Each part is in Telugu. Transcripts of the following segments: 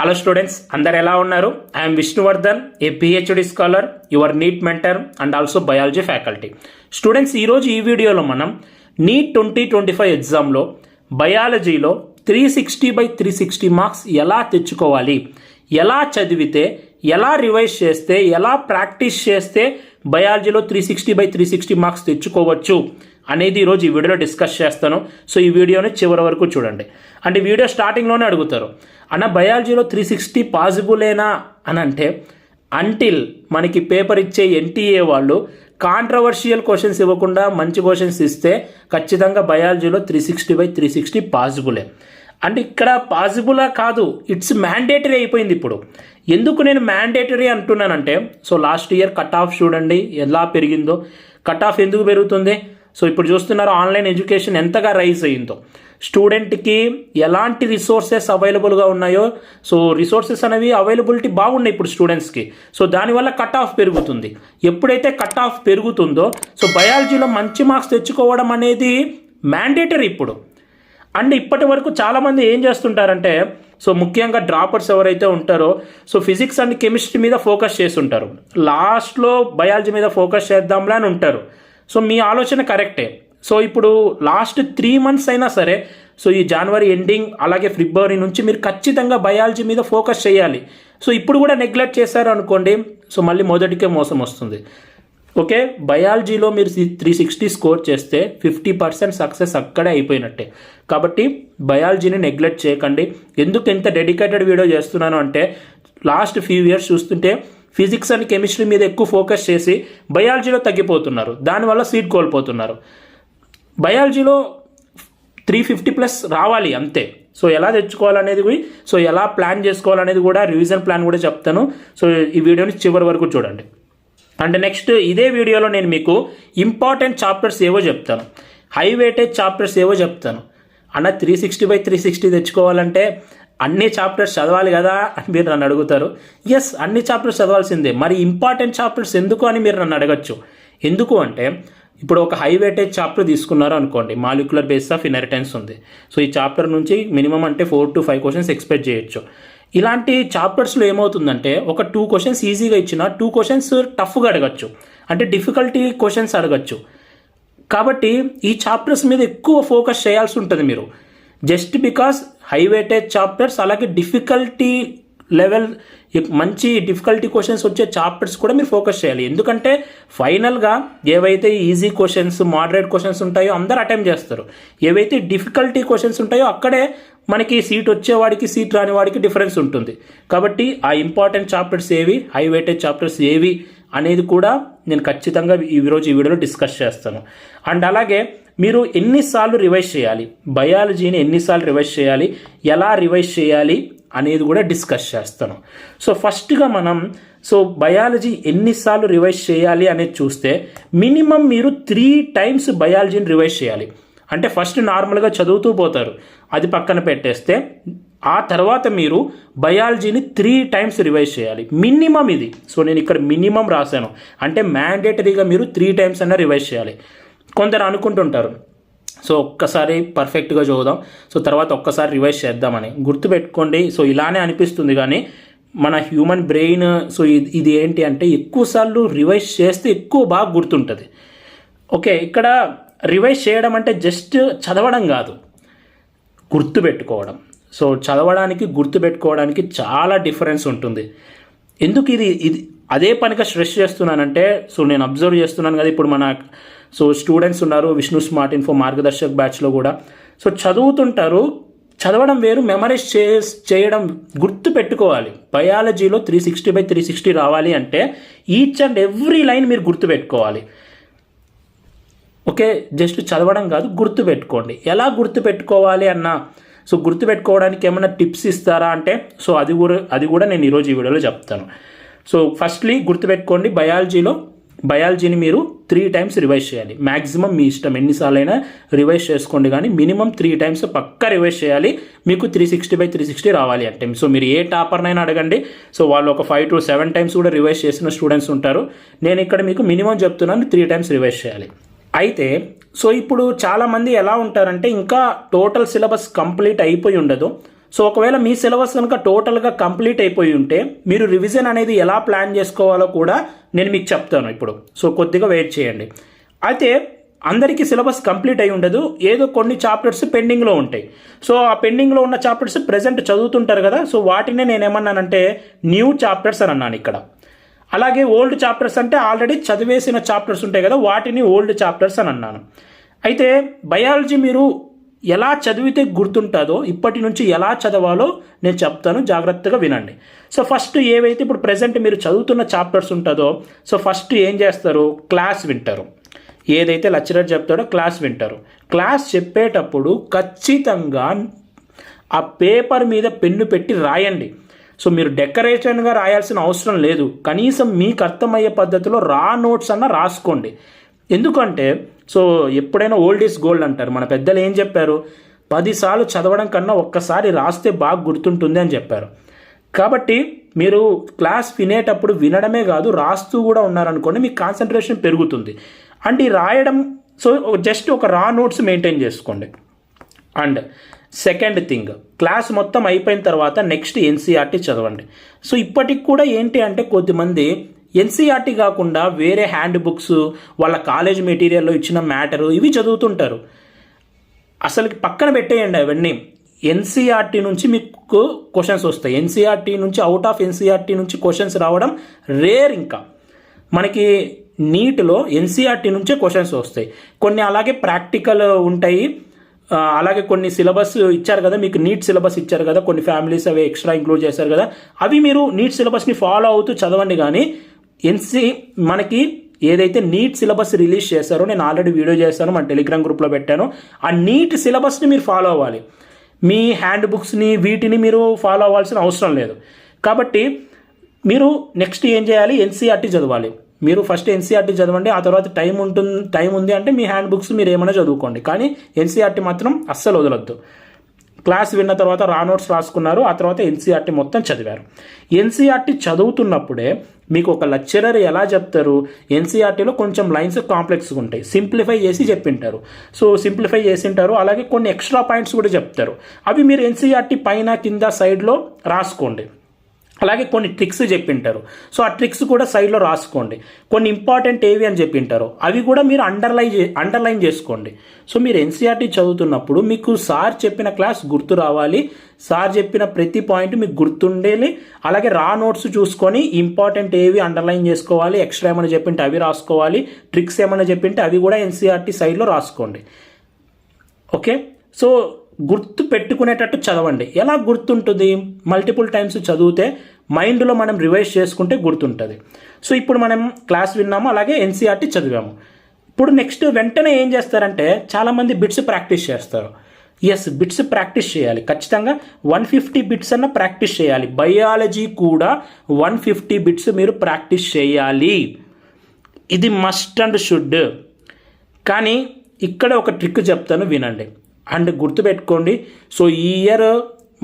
హలో స్టూడెంట్స్, అందరు ఎలా ఉన్నారు? I'm Vishnuvardhan, a PhD scholar, your NEET mentor and also biology faculty. Students, ఈరోజు ఈ వీడియోలో మనం నీట్ 2025 ఎగ్జామ్లో బయాలజీలో 360/360 మార్క్స్ ఎలా తెచ్చుకోవాలి, ఎలా చదివితే, ఎలా రివైజ్ చేస్తే, ఎలా ప్రాక్టీస్ చేస్తే బయాలజీలో 360/360 మార్క్స్ తెచ్చుకోవచ్చు అనేది ఈరోజు ఈ వీడియోలో డిస్కస్ చేస్తాను. సో ఈ వీడియోని చివరి వరకు చూడండి. అంటే వీడియో స్టార్టింగ్లోనే అడుగుతారు, అన్న బయాలజీలో 360 పాసిబులేనా అని అంటే, అంటిల్ మనకి పేపర్ ఇచ్చే ఎన్టీఏ వాళ్ళు కాంట్రవర్షియల్ క్వశ్చన్స్ ఇవ్వకుండా మంచి క్వశ్చన్స్ ఇస్తే ఖచ్చితంగా బయాలజీలో 360/360 పాసిబులే. అంటే ఇక్కడ పాసిబులా కాదు, ఇట్స్ మ్యాండేటరీ అయిపోయింది ఇప్పుడు. ఎందుకు నేను మ్యాండేటరీ అంటున్నానంటే, so last year cut off చూడండి ఎలా పెరిగిందో. కట్ ఆఫ్ ఎందుకు పెరుగుతుంది? సో ఇప్పుడు చూస్తున్నారు ఆన్లైన్ ఎడ్యుకేషన్ ఎంతగా రైజ్ అయ్యిందో, స్టూడెంట్కి ఎలాంటి రిసోర్సెస్ అవైలబుల్గా ఉన్నాయో. సో రిసోర్సెస్ అనేవి అవైలబిలిటీ బాగున్నాయి ఇప్పుడు స్టూడెంట్స్కి. సో దానివల్ల కట్ ఆఫ్ పెరుగుతుంది. ఎప్పుడైతే కట్ ఆఫ్ పెరుగుతుందో సో బయాలజీలో మంచి మార్క్స్ తెచ్చుకోవడం అనేది మ్యాండేటరీ ఇప్పుడు. అండ్ ఇప్పటి వరకు చాలామంది ఏం చేస్తుంటారంటే, సో ముఖ్యంగా డ్రాపర్స్ ఎవరైతే ఉంటారో సో ఫిజిక్స్ అండ్ కెమిస్ట్రీ మీద ఫోకస్ చేస్తుంటారు, లాస్ట్లో బయాలజీ మీద ఫోకస్ చేద్దాంలా అని ఉంటారు. సో మీ ఆలోచన కరెక్టే. సో ఇప్పుడు లాస్ట్ 3 months అయినా సరే, సో ఈ జనవరి ఎండింగ్ అలాగే ఫిబ్రవరి నుంచి మీరు ఖచ్చితంగా బయాలజీ మీద ఫోకస్ చేయాలి. సో ఇప్పుడు కూడా నెగ్లెక్ట్ చేశారు అనుకోండి, సో మళ్ళీ మొదటికే మోసం వస్తుంది. ఓకే, బయాలజీలో మీరు 360 స్కోర్ చేస్తే 50% సక్సెస్ అక్కడే అయిపోయినట్టే. కాబట్టి బయాలజీని నెగ్లెక్ట్ చేయకండి. ఎందుకు ఇంత డెడికేటెడ్ వీడియో చేస్తున్నాను అంటే, లాస్ట్ ఫ్యూ ఇయర్స్ చూస్తుంటే ఫిజిక్స్ అండ్ కెమిస్ట్రీ మీద ఎక్కువ ఫోకస్ చేసి బయాలజీలో తగ్గిపోతున్నారు, దానివల్ల సీట్ కోల్పోతున్నారు. బయాలజీలో 350+ రావాలి అంతే. సో ఎలా తెచ్చుకోవాలనేది, సో ఎలా ప్లాన్ చేసుకోవాలనేది కూడా, రివిజన్ ప్లాన్ కూడా చెప్తాను. సో ఈ వీడియోని చివరి వరకు చూడండి. అండ్ నెక్స్ట్ ఇదే వీడియోలో నేను మీకు ఇంపార్టెంట్ చాప్టర్స్ ఏవో చెప్తాను, హై వెయిటేజ్ చాప్టర్స్ ఏవో చెప్తాను. అన్న 360/360 తెచ్చుకోవాలంటే అన్ని చాప్టర్స్ చదవాలి కదా అని మీరు నన్ను అడుగుతారు. ఎస్, అన్ని చాప్టర్స్ చదవాల్సిందే. మరి ఇంపార్టెంట్ చాప్టర్స్ ఎందుకు అని మీరు నన్ను అడగచ్చు. ఎందుకు అంటే, ఇప్పుడు ఒక హై వెయిటేజ్ చాప్టర్ తీసుకున్నారు అనుకోండి, మాలిక్యులర్ బేస్ ఆఫ్ ఇన్హెరిటెన్స్ ఉంది. సో ఈ చాప్టర్ నుంచి మినిమం అంటే 4 to 5 క్వశ్చన్స్ ఎక్స్పెక్ట్ చేయొచ్చు. ఇలాంటి చాప్టర్స్లో ఏమవుతుందంటే, ఒక 2 క్వశ్చన్స్ ఈజీగా ఇచ్చినా 2 క్వశ్చన్స్ టఫ్గా అడగచ్చు, అంటే డిఫికల్టీ క్వశ్చన్స్ అడగచ్చు. కాబట్టి ఈ చాప్టర్స్ మీద ఎక్కువ ఫోకస్ చేయాల్సి ఉంటుంది మీరు. Just because high weightage chapters, అలాగే డిఫికల్టీ లెవెల్ మంచి డిఫికల్టీ క్వశ్చన్స్ వచ్చే చాప్టర్స్ కూడా మీరు ఫోకస్ చేయాలి. ఎందుకంటే ఫైనల్గా ఏవైతే ఈజీ క్వశ్చన్స్, మోడరేట్ క్వశ్చన్స్ ఉంటాయో అందరూ అటెంప్ట్ చేస్తారు. ఏవైతే డిఫికల్టీ క్వశ్చన్స్ ఉంటాయో అక్కడే మనకి సీట్ వచ్చేవాడికి, సీట్ రాని వాడికి డిఫరెన్స్ ఉంటుంది. కాబట్టి ఆ ఇంపార్టెంట్ చాప్టర్స్ ఏవి, హై వెయిటేజ్ చాప్టర్స్ ఏవి అనేది కూడా నేను ఖచ్చితంగా ఈరోజు ఈ వీడియోలో డిస్కస్ చేస్తాను. అండ్ అలాగే మీరు ఎన్నిసార్లు రివైజ్ చేయాలి, బయాలజీని ఎన్నిసార్లు రివైజ్ చేయాలి, ఎలా రివైజ్ చేయాలి అనేది కూడా డిస్కస్ చేస్తాను. సో ఫస్ట్గా మనం బయాలజీ ఎన్నిసార్లు రివైజ్ చేయాలి అనేది చూస్తే, మినిమం మీరు 3 times బయాలజీని రివైజ్ చేయాలి. అంటే ఫస్ట్ నార్మల్గా చదువుతూ పోతారు, అది పక్కన పెట్టేస్తే ఆ తర్వాత మీరు బయాలజీని 3 times రివైజ్ చేయాలి మినిమం ఇది. సో నేను ఇక్కడ మినిమం రాశాను, అంటే మ్యాండేటరీగా మీరు 3 times అన్న రివైజ్ చేయాలి. కొందరు అనుకుంటుంటారు, సో ఒక్కసారి పర్ఫెక్ట్గా చదువుదాం, సో తర్వాత ఒక్కసారి రివైజ్ చేద్దామని. గుర్తుపెట్టుకోండి, సో ఇలానే అనిపిస్తుంది కానీ మన హ్యూమన్ బ్రెయిన్ సో ఇది ఏంటి అంటే, ఎక్కువసార్లు రివైజ్ చేస్తే ఎక్కువ బాగా గుర్తుంటుంది. ఓకే, ఇక్కడ రివైజ్ చేయడం అంటే జస్ట్ చదవడం కాదు, గుర్తుపెట్టుకోవడం. సో చదవడానికి, గుర్తుపెట్టుకోవడానికి చాలా డిఫరెన్స్ ఉంటుంది. ఎందుకు ఇది అదే పనిగా స్ట్రెస్ చేస్తున్నానంటే, సో నేను అబ్జర్వ్ చేస్తున్నాను కదా, ఇప్పుడు మన స్టూడెంట్స్ ఉన్నారు విష్ణు స్మార్ట్ ఇన్ఫో మార్గదర్శక్ బ్యాచ్లో కూడా. సో చదువుతుంటారు, చదవడం వేరు, మెమరైజ్ చేయడం, గుర్తు పెట్టుకోవాలి. బయాలజీలో 360/360 రావాలి అంటే ఈచ్ అండ్ ఎవ్రీ లైన్ మీరు గుర్తుపెట్టుకోవాలి. ఓకే, జస్ట్ చదవడం కాదు, గుర్తుపెట్టుకోండి. ఎలా గుర్తుపెట్టుకోవాలి అన్నా, సో గుర్తుపెట్టుకోవడానికి ఏమైనా టిప్స్ ఇస్తారా అంటే, సో అది కూడా నేను ఈరోజు ఈ వీడియోలో చెప్తాను. సో ఫస్ట్లీ గుర్తుపెట్టుకోండి, బయాలజీని మీరు 3 times రివైజ్ చేయాలి. మ్యాక్సిమం మీ ఇష్టం, ఎన్నిసార్లు అయినా రివైజ్ చేసుకోండి, కానీ మినిమం 3 times పక్కా రివైజ్ చేయాలి మీకు 360/360 రావాలి అంటే. సో మీరు ఏ టాపర్నైనా అడగండి, సో వాళ్ళు ఒక 5 to 7 times కూడా రివైజ్ చేసిన స్టూడెంట్స్ ఉంటారు. నేను ఇక్కడ మీకు మినిమం చెప్తున్నాను, 3 times రివైజ్ చేయాలి. అయితే సో ఇప్పుడు చాలామంది ఎలా ఉంటారంటే, ఇంకా టోటల్ సిలబస్ కంప్లీట్ అయిపోయి ఉండదు. సో ఒకవేళ మీ సిలబస్ కనుక టోటల్గా కంప్లీట్ అయిపోయి ఉంటే మీరు రివిజన్ అనేది ఎలా ప్లాన్ చేసుకోవాలో కూడా నేను మీకు చెప్తాను ఇప్పుడు. సో కొద్దిగా వెయిట్ చేయండి. అయితే అందరికీ సిలబస్ కంప్లీట్ అయి ఉండదు, ఏదో కొన్ని చాప్టర్స్ పెండింగ్లో ఉంటాయి. సో ఆ పెండింగ్లో ఉన్న చాప్టర్స్ ప్రెజెంట్ చదువుతుంటారు కదా, సో వాటినే నేను ఏమన్నానంటే న్యూ చాప్టర్స్ అని అన్నాను ఇక్కడ. అలాగే ఓల్డ్ చాప్టర్స్ అంటే ఆల్రెడీ చదివేసిన చాప్టర్స్ ఉంటాయి కదా, వాటిని ఓల్డ్ చాప్టర్స్ అని అన్నాను. అయితే బయాలజీ మీరు ఎలా చదివితే గుర్తుంటుందో ఇప్పటి నుంచి ఎలా చదవాలో నేను చెప్తాను, జాగ్రత్తగా వినండి. సో ఫస్ట్ ఏవైతే ఇప్పుడు ప్రెజెంట్ మీరు చదువుతున్న చాప్టర్స్ ఉంటుందో, సో ఫస్ట్ ఏం చేస్తారు, క్లాస్ వింటారు. ఏదైతే లెక్చరర్ చెప్తాడో క్లాస్ వింటారు. క్లాస్ చెప్పేటప్పుడు ఖచ్చితంగా ఆ పేపర్ మీద పెన్ను పెట్టి రాయండి. సో మీరు డెకరేషన్గా రాయాల్సిన అవసరం లేదు, కనీసం మీకు అర్థమయ్యే పద్ధతిలో రా నోట్స్ అన్న రాసుకోండి. ఎందుకంటే సో ఎప్పుడైనా ఓల్డ్ ఈజ్ గోల్డ్ అంటారు. మన పెద్దలు ఏం చెప్పారు, 10 సార్లు చదవడం కన్నా ఒక్కసారి రాస్తే బాగా గుర్తుంటుంది అని చెప్పారు. కాబట్టి మీరు క్లాస్ వినేటప్పుడు వినడమే కాదు రాస్తూ కూడా ఉన్నారనుకోండి, మీకు కాన్సన్ట్రేషన్ పెరుగుతుంది. అండ్ ఈ రాయడం, సో జస్ట్ ఒక రా నోట్స్ మెయింటైన్ చేసుకోండి. అండ్ సెకండ్ థింగ్, క్లాస్ మొత్తం అయిపోయిన తర్వాత నెక్స్ట్ ఎన్సీఆర్టీ చదవండి. సో ఇప్పటికి కూడా ఏంటి అంటే కొద్దిమంది ఎన్సీఆర్టీ కాకుండా వేరే హ్యాండ్ బుక్స్, వాళ్ళ కాలేజ్ మెటీరియల్లో ఇచ్చిన మ్యాటరు ఇవి చదువుతుంటారు. అసలుకి పక్కన పెట్టేయండి అవన్నీ. ఎన్సీఆర్టీ నుంచి మీకు క్వశ్చన్స్ వస్తాయి. ఎన్సీఆర్టీ నుంచి, అవుట్ ఆఫ్ ఎన్సీఆర్టీ నుంచి క్వశ్చన్స్ రావడం రేర్. ఇంకా మనకి నీట్లో ఎన్సీఆర్టీ నుంచే క్వశ్చన్స్ వస్తాయి. కొన్ని అలాగే ప్రాక్టికల్ ఉంటాయి. అలాగే కొన్ని సిలబస్ ఇచ్చారు కదా, మీకు నీట్ సిలబస్ ఇచ్చారు కదా, కొన్ని ఫ్యామిలీస్ అవి ఎక్స్ట్రా ఇంక్లూడ్ చేశారు కదా, అవి మీరు నీట్ సిలబస్ని ఫాలో అవుతూ చదవండి. కానీ మనకి ఏదైతే నీట్ సిలబస్ రిలీజ్ చేశారో, నేను ఆల్రెడీ వీడియో చేశాను, మన టెలిగ్రామ్ గ్రూప్లో పెట్టాను, ఆ నీట్ సిలబస్ని మీరు ఫాలో అవ్వాలి. మీ హ్యాండ్ బుక్స్ని వీటిని మీరు ఫాలో అవ్వాల్సిన అవసరం లేదు. కాబట్టి మీరు నెక్స్ట్ ఏం చేయాలి, ఎన్సీఆర్టీ చదవాలి. మీరు ఫస్ట్ ఎన్సీఆర్టీ చదవండి, ఆ తర్వాత టైం ఉంది అంటే మీ హ్యాండ్ బుక్స్ మీరు ఏమైనా చదువుకోండి. కానీ ఎన్సీఆర్టీ మాత్రం అస్సలు వదలొద్దు. క్లాస్ విన్న తర్వాత రా నోట్స్ రాసుకున్నారు, ఆ తర్వాత ఎన్సీఆర్టీ మొత్తం చదివారు. ఎన్సీఆర్టీ చదువుతున్నప్పుడే మీకు ఒక లెక్చరర్ ఎలా చెప్తారు, ఎన్సీఆర్టీలో కొంచెం లైన్స్ కాంప్లెక్స్గా ఉంటాయి, సింప్లిఫై చేసి చెప్పింటారు. సో సింప్లిఫై చేసింటారు. అలాగే కొన్ని ఎక్స్ట్రా పాయింట్స్ కూడా చెప్తారు. అవి మీరు ఎన్సీఆర్టీ పైన కింద సైడ్లో రాసుకోండి. అలాగే కొన్ని ట్రిక్స్ చెప్పింటారు. సో ఆ ట్రిక్స్ కూడా సైడ్లో రాసుకోండి. కొన్ని ఇంపార్టెంట్ ఏవి అని చెప్పింటారు, అవి కూడా మీరు అండర్లైన్ చేసుకోండి. సో మీరు ఎన్సీఆర్టీ చదువుతున్నప్పుడు మీకు సార్ చెప్పిన క్లాస్ గుర్తు రావాలి, సార్ చెప్పిన ప్రతి పాయింట్ మీకు గుర్తుండేది. అలాగే రా నోట్స్ చూసుకొని ఇంపార్టెంట్ ఏవి అండర్లైన్ చేసుకోవాలి, ఎక్స్ట్రా ఏమైనా చెప్పింటే అవి రాసుకోవాలి, ట్రిక్స్ ఏమైనా చెప్పింటే అవి కూడా ఎన్సీఆర్టీ సైడ్లో రాసుకోండి. ఓకే, సో గుర్తు పెట్టుకునేటట్టు చదవండి. ఎలా గుర్తుంటుంది, మల్టిపుల్ టైమ్స్ చదివితే మైండ్లో మనం రివైజ్ చేసుకుంటే గుర్తుంటుంది. సో ఇప్పుడు మనం క్లాస్ విన్నాము, అలాగే ఎన్సీఆర్టీ చదివాము. ఇప్పుడు నెక్స్ట్ వెంటనే ఏం చేస్తారంటే చాలామంది బిట్స్ ప్రాక్టీస్ చేస్తారు. ఎస్, బిట్స్ ప్రాక్టీస్ చేయాలి ఖచ్చితంగా. 150 బిట్స్ అన్న ప్రాక్టీస్ చేయాలి. బయాలజీ కూడా 150 బిట్స్ మీరు ప్రాక్టీస్ చేయాలి. ఇది మస్ట్ అండ్ షుడ్. కానీ ఇక్కడ ఒక ట్రిక్ చెప్తాను, వినండి అండ్ గుర్తుపెట్టుకోండి. సో ఈ ఇయర్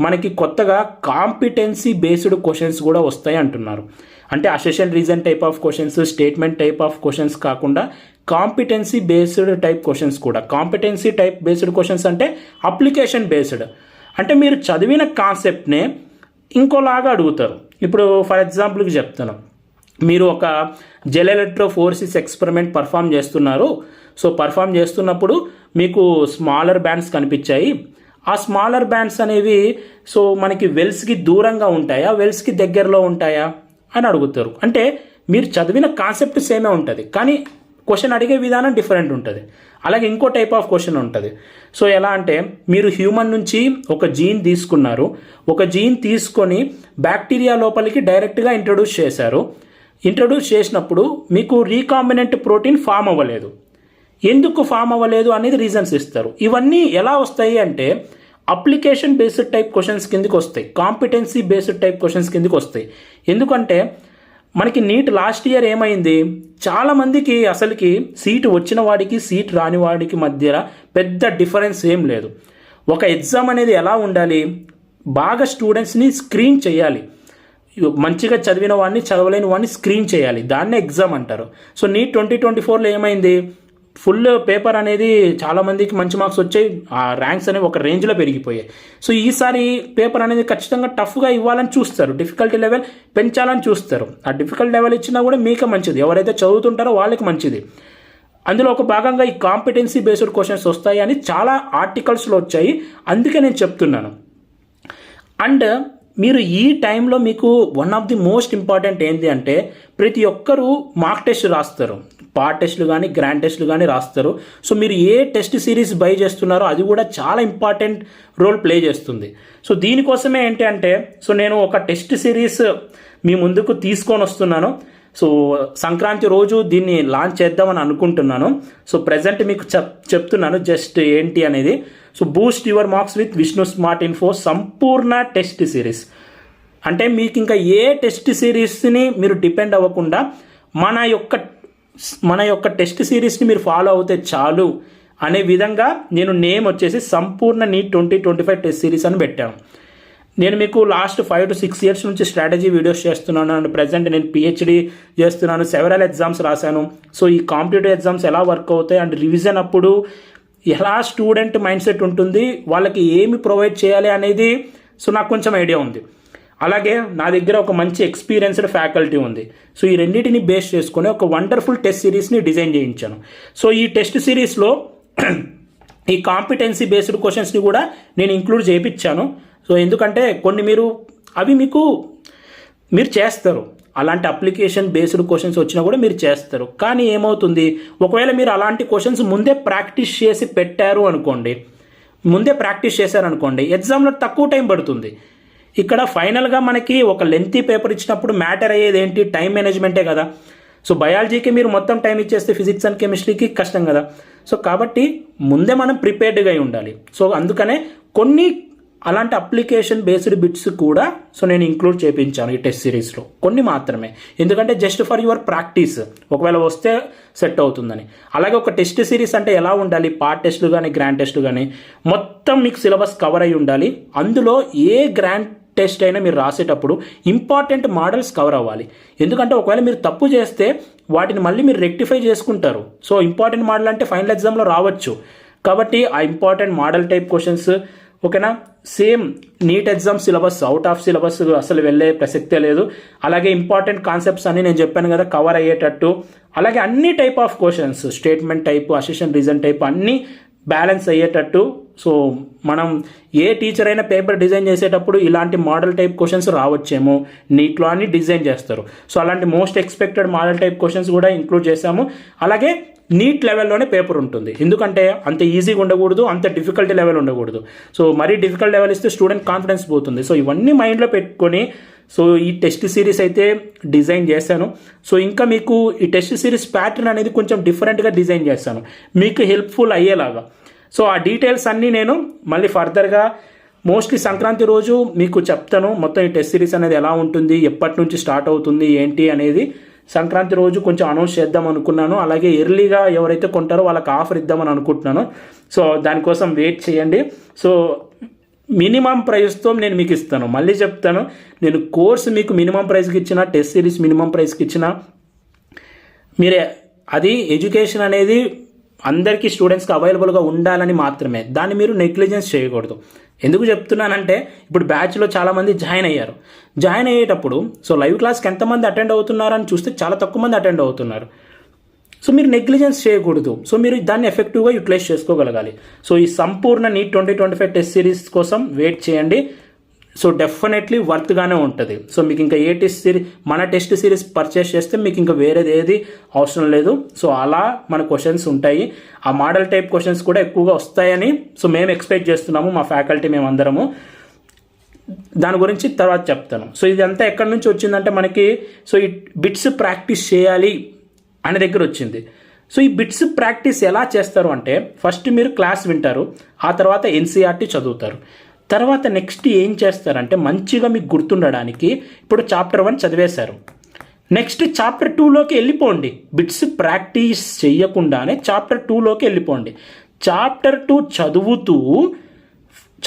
మనకి కొత్తగా కాంపిటెన్సీ బేస్డ్ క్వశ్చన్స్ కూడా వస్తాయి అంటున్నారు. అంటే assertion reason type of questions, statement type of questions కాకుండా కాంపిటెన్సీ బేస్డ్ టైప్ క్వశ్చన్స్ కూడా. కాంపిటెన్సీ టైప్ బేస్డ్ క్వశ్చన్స్ అంటే అప్లికేషన్ బేస్డ్, అంటే మీరు చదివిన కాన్సెప్ట్నే ఇంకోలాగా అడుగుతారు. ఇప్పుడు ఫర్ ఎగ్జాంపుల్కి చెప్తాను, మీరు ఒక జెల్ ఎలక్ట్రోఫోరెసిస్ ఎక్స్పెరిమెంట్ పర్ఫామ్ చేస్తున్నారు. సో పర్ఫామ్ చేస్తున్నప్పుడు మీకు స్మాలర్ బ్యాండ్స్ కనిపించాయి. ఆ స్మాలర్ బ్యాండ్స్ అనేవి సో మనకి వెల్స్కి దూరంగా ఉంటాయా, వెల్స్కి దగ్గరలో ఉంటాయా అని అడుగుతారు. అంటే మీరు చదివిన కాన్సెప్ట్ సేమే ఉంటుంది, కానీ క్వశ్చన్ అడిగే విధానం డిఫరెంట్ ఉంటుంది. అలాగే ఇంకో టైప్ ఆఫ్ క్వశ్చన్ ఉంటుంది. సో ఎలా అంటే మీరు హ్యూమన్ నుంచి ఒక జీన్ తీసుకున్నారు, ఒక జీన్ తీసుకొని బ్యాక్టీరియా లోపలికి డైరెక్ట్గా ఇంట్రొడ్యూస్ చేశారు. ఇంట్రొడ్యూస్ చేసినప్పుడు మీకు రీకాంబినెంట్ ప్రోటీన్ ఫామ్ అవ్వలేదు. ఎందుకు ఫామ్ అవ్వలేదు అనేది రీజన్స్ ఇస్తారు. ఇవన్నీ ఎలా వస్తాయి అంటే అప్లికేషన్ బేస్డ్ టైప్ క్వశ్చన్స్ కిందకి వస్తాయి, కాంపిటెన్సీ బేస్డ్ టైప్ క్వశ్చన్స్ కిందకి వస్తాయి. ఎందుకంటే మనకి నీట్ లాస్ట్ ఇయర్ ఏమైంది, చాలామందికి అసలుకి సీటు వచ్చిన వాడికి సీట్ రాని వాడికి మధ్య పెద్ద డిఫరెన్స్ ఏం లేదు. ఒక ఎగ్జామ్ అనేది ఎలా ఉండాలి, బాగా స్టూడెంట్స్ని స్క్రీన్ చేయాలి. మంచిగా చదివిన వాడిని, చదవలేని వాడిని స్క్రీన్ చేయాలి, దాన్నే ఎగ్జామ్ అంటారు. సో నీట్ 2024లో ఏమైంది, ఫుల్ పేపర్ అనేది చాలామందికి మంచి మార్క్స్ వచ్చాయి, ఆ ర్యాంక్స్ అనేవి ఒక రేంజ్లో పెరిగిపోయాయి. సో ఈసారి పేపర్ అనేది ఖచ్చితంగా టఫ్గా ఇవ్వాలని చూస్తారు, డిఫికల్టీ లెవెల్ పెంచాలని చూస్తారు. ఆ డిఫికల్ట్ లెవెల్ ఇచ్చినా కూడా మీకే మంచిది, ఎవరైతే చదువుతుంటారో వాళ్ళకి మంచిది. అందులో ఒక భాగంగా ఈ కాంపిటెన్సీ బేస్డ్ క్వశ్చన్స్ వస్తాయి అని చాలా ఆర్టికల్స్లో వచ్చాయి, అందుకే నేను చెప్తున్నాను. అండ్ మీరు ఈ టైంలో మీకు one of the most important ఏంటి అంటే ప్రతి ఒక్కరూ మార్క్ టెస్ట్ రాస్తారు, పార్ట్ టెస్ట్లు కానీ గ్రాండ్ టెస్ట్లు కానీ రాస్తారు. సో మీరు ఏ టెస్ట్ సిరీస్ బై చేస్తున్నారో అది కూడా చాలా ఇంపార్టెంట్ రోల్ ప్లే చేస్తుంది. సో దీనికోసమే ఏంటి అంటే సో నేను ఒక టెస్ట్ సిరీస్ మీ ముందుకు తీసుకొని వస్తున్నాను. సో సంక్రాంతి రోజు దీన్ని లాంచ్ చేద్దామని అనుకుంటున్నాను. సో ప్రజెంట్ మీకు చెప్తున్నాను జస్ట్ ఏంటి అనేది. So Boost your marks with Vishnu smart info Sampoorna test series. అంటే మీకు ఇంకా ఏ టెస్ట్ సిరీస్ని మీరు డిపెండ్ అవ్వకుండా మన యొక్క టెస్ట్ సిరీస్ని మీరు ఫాలో అవుతే చాలు అనే విధంగా నేను నేమ్ వచ్చేసి సంపూర్ణ నీట్ 2025 టెస్ట్ సిరీస్ అని పెట్టాను. నేను మీకు లాస్ట్ 5 to 6 years నుంచి స్ట్రాటజీ వీడియోస్ చేస్తున్నాను. అండ్ ప్రజెంట్ నేను పిహెచ్డి చేస్తున్నాను, సెవెరల్ ఎగ్జామ్స్ రాశాను. సో ఈ కాంపిటేటివ్ ఎగ్జామ్స్ ఎలా వర్క్ అవుతాయి అండ్ రివిజన్ అప్పుడు ఎలా స్టూడెంట్ మైండ్ సెట్ ఉంటుంది, వాళ్ళకి ఏమి ప్రొవైడ్ చేయాలి అనేది సో నాకు కొంచెం ఐడియా ఉంది. అలాగే నా దగ్గర ఒక మంచి ఎక్స్పీరియన్స్డ్ ఫ్యాకల్టీ ఉంది. సో ఈ రెండింటిని బేస్ చేసుకొని ఒక వండర్ఫుల్ టెస్ట్ సిరీస్ని డిజైన్ చేయించాను. సో ఈ టెస్ట్ సిరీస్లో ఈ కాంపిటెన్సీ బేస్డ్ క్వశ్చన్స్ని కూడా నేను ఇంక్లూడ్ చేయించాను. సో ఎందుకంటే కొన్ని మీరు చేస్తారు, అలాంటి అప్లికేషన్ బేస్డ్ క్వశ్చన్స్ వచ్చినా కూడా మీరు చేస్తారు. కానీ ఏమవుతుంది, ఒకవేళ మీరు అలాంటి క్వశ్చన్స్ ముందే ప్రాక్టీస్ చేసి పెట్టారు అనుకోండి, ముందే ప్రాక్టీస్ చేశారనుకోండి, ఎగ్జామ్లో తక్కువ టైం పడుతుంది. ఇక్కడ ఫైనల్గా మనకి ఒక లెంతీ పేపర్ ఇచ్చినప్పుడు మ్యాటర్ అయ్యేది ఏంటి, టైం మేనేజ్మెంటే కదా. సో బయాలజీకి మీరు మొత్తం టైం ఇచ్చేస్తే ఫిజిక్స్ అండ్ కెమిస్ట్రీకి కష్టం కదా. సో కాబట్టి ముందే మనం ప్రిపేర్డ్గా ఉండాలి. సో అందుకనే కొన్ని అలాంటి అప్లికేషన్ బేస్డ్ బిట్స్ కూడా సో నేను ఇంక్లూడ్ చేయించాను ఈ టెస్ట్ సిరీస్లో, కొన్ని మాత్రమే. ఎందుకంటే జస్ట్ ఫర్ యువర్ ప్రాక్టీస్, ఒకవేళ వస్తే సెట్ అవుతుందని. అలాగే ఒక టెస్ట్ సిరీస్ అంటే ఎలా ఉండాలి, పార్ట్ టెస్ట్లు కానీ గ్రాండ్ టెస్ట్లు కానీ మొత్తం మీకు సిలబస్ కవర్ అయి ఉండాలి. అందులో ఏ గ్రాండ్ టెస్ట్ అయినా మీరు రాసేటప్పుడు ఇంపార్టెంట్ మోడల్స్ కవర్ అవ్వాలి. ఎందుకంటే ఒకవేళ మీరు తప్పు చేస్తే వాటిని మళ్ళీ మీరు రెక్టిఫై చేసుకుంటారు. సో ఇంపార్టెంట్ మోడల్ అంటే ఫైనల్ ఎగ్జామ్లో రావచ్చు, కాబట్టి ఆ ఇంపార్టెంట్ మోడల్ టైప్ క్వశ్చన్స్ ఓకేనా. Same NEET exam syllabus out of syllabus అసలు వెళ్ళే ప్రసక్తే లేదు. అలాగే ఇంపార్టెంట్ కాన్సెప్ట్స్ అన్ని నేను చెప్పాను కదా కవర్ అయ్యేటట్టు. అలాగే అన్ని type of questions, statement type, assertion reason type అన్నీ బ్యాలెన్స్ అయ్యేటట్టు. సో మనం ఏ టీచర్ అయినా పేపర్ డిజైన్ చేసేటప్పుడు ఇలాంటి మోడల్ టైప్ క్వశ్చన్స్ రావచ్చేమో నీట్లో అని డిజైన్ చేస్తారు. సో అలాంటి most expected model type questions కూడా ఇంక్లూడ్ చేశాము. అలాగే నీట్ లెవెల్లోనే పేపర్ ఉంటుంది, ఎందుకంటే అంత ఈజీగా ఉండకూడదు, అంత డిఫికల్టీ లెవెల్ ఉండకూడదు. సో మరీ డిఫికల్ట్ లెవెల్ ఇస్తే స్టూడెంట్ కాన్ఫిడెన్స్ పోతుంది. సో ఇవన్నీ మైండ్లో పెట్టుకొని సో ఈ టెస్ట్ సిరీస్ అయితే డిజైన్ చేశాను. సో ఇంకా మీకు ఈ టెస్ట్ సిరీస్ ప్యాటర్న్ అనేది కొంచెం డిఫరెంట్గా డిజైన్ చేశాను మీకు హెల్ప్ఫుల్ అయ్యేలాగా. సో ఆ డీటెయిల్స్ అన్నీ నేను మళ్ళీ ఫర్దర్గా మోస్ట్లీ సంక్రాంతి రోజు మీకు చెప్తాను. మొత్తం ఈ టెస్ట్ సిరీస్ అనేది ఎలా ఉంటుంది, ఎప్పటి నుంచి స్టార్ట్ అవుతుంది ఏంటి అనేది సంక్రాంతి రోజు కొంచెం అనౌన్స్ చేద్దాం అనుకున్నాను. అలాగే ఎర్లీగా ఎవరైతే కొంటారో వాళ్ళకి ఆఫర్ ఇద్దామని అనుకుంటున్నాను. సో దానికోసం వెయిట్ చేయండి. సో మినిమం ప్రైస్తో నేను మీకు ఇస్తాను, మళ్ళీ చెప్తాను. నేను కోర్సు మీకు మినిమం ప్రైస్కి ఇచ్చిన, టెస్ట్ సిరీస్ మినిమం ప్రైస్కి ఇచ్చిన, మీరే అది ఎడ్యుకేషన్ అనేది అందరికీ స్టూడెంట్స్కి అవైలబుల్గా ఉండాలని మాత్రమే, దాన్ని మీరు నెగ్లిజెన్స్ చేయకూడదు. ఎందుకు చెప్తున్నానంటే ఇప్పుడు బ్యాచ్లో చాలామంది జాయిన్ అయ్యారు. జాయిన్ అయ్యేటప్పుడు సో లైవ్ క్లాస్కి ఎంతమంది అటెండ్ అవుతున్నారని చూస్తే చాలా తక్కువ మంది అటెండ్ అవుతున్నారు. సో మీరు నెగ్లిజెన్స్ చేయకూడదు. సో మీరు దాన్ని ఎఫెక్టివ్గా యూటిలైజ్ చేసుకోగలగాలి. సో ఈ సంపూర్ణ నీట్ 2025 టెస్ట్ సిరీస్ కోసం వెయిట్ చేయండి. సో డెఫినెట్లీ వర్త్గానే ఉంటుంది. సో మీకు ఇంకా ఏ టెస్ట్ సిరీస్, మన టెస్ట్ సిరీస్ పర్చేస్ చేస్తే మీకు ఇంకా వేరేది ఏది అవసరం లేదు. సో అలా మన క్వశ్చన్స్ ఉంటాయి. ఆ మోడల్ టైప్ క్వశ్చన్స్ కూడా ఎక్కువగా వస్తాయని సో మేము ఎక్స్పెక్ట్ చేస్తున్నాము, మా ఫ్యాకల్టీ మేమందరము. దాని గురించి తర్వాత చెప్తాను. సో ఇదంతా ఎక్కడి నుంచి వచ్చిందంటే మనకి సో ఈ బిట్స్ ప్రాక్టీస్ చేయాలి అనే దగ్గర వచ్చింది. సో ఈ బిట్స్ ప్రాక్టీస్ ఎలా చేస్తారు అంటే ఫస్ట్ మీరు క్లాస్ వింటారు, ఆ తర్వాత ఎన్సీఆర్టీ చదువుతారు. తర్వాత నెక్స్ట్ ఏం చేస్తారంటే మంచిగా మీకు గుర్తుండడానికి ఇప్పుడు చాప్టర్ 1 చదివేశారు, నెక్స్ట్ చాప్టర్ 2లోకి వెళ్ళిపోండి. బిట్స్ ప్రాక్టీస్ చేయకుండానే చాప్టర్ 2లోకి వెళ్ళిపోండి. చాప్టర్ 2 చదువుతూ